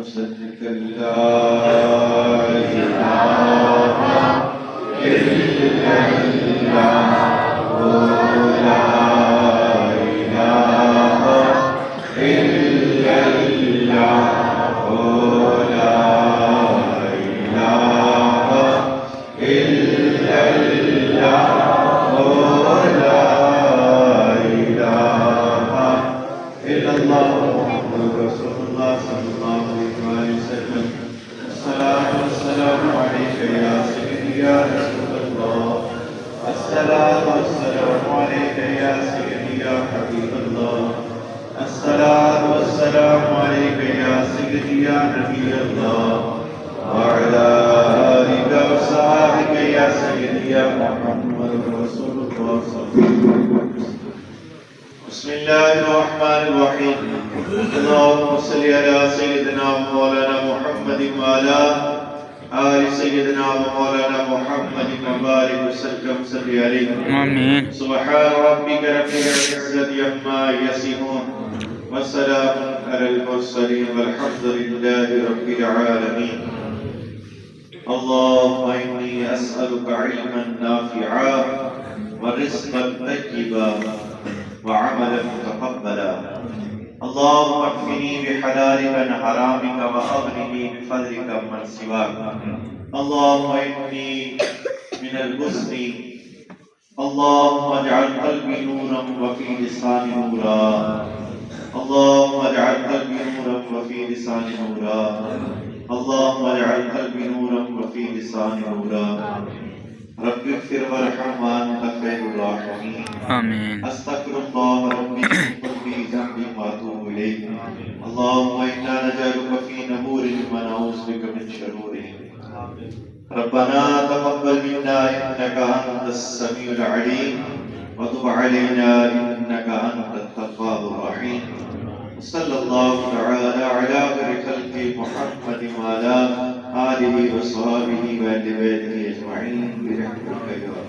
أشهد أن لا إله إلا الله ولا إله إلا الله ولا إله إلا الله ولا إله إلا الله محمد رسول الله صلى الله عليه وسلم. الصلاة والسلام عليك يا سيدي يا رسول الله. الصلاة والسلام عليك يا سيدي يا حبيب الله. الصلاة والسلام عليك يا سيدي يا نبي الله وعلى آلك وصحبك يا سيدي يا محمد رسول الله صلى الله عليه وسلم. بسم الله الرحمن الرحيم. اللهم صل على سيدنا مولانا محمد وعلى آل سيدنا مولانا محمد وبارك وسلم عليه. آمين. سبحان ربك رب العزة عما يصفون والسلام على المرسلين والحمد لله رب العالمين. اللهم إني أسألك علما نافعا ورزقا طيبا وعملا متقبلا. اللهم اكفني بحلالك عن حرامك واغنني بفضلك من سواك. اللهم اني من الحزن اللهم اجعل قلبي نورا وفي لساني نورا. اللهم اجعل قلبي نورا وفي لساني نورا. اللهم اجعل قلبي نورا وفي لساني نورا. رب اغفر وارحم وانت خير الراحمين. آمين. استغفر الله ربي من كل ذنب واتوب اليه. اللهم انا نجعلك في نور ونعوذ بك من شرور. ربنا تقبل منا انك انت السميع العليم وتب علينا انك انت التواب الرحيم. صلى الله تعالى على خير خلق محمد وعلى آله وصحبه وأهل بيته أجمعين برحمتك يا رب.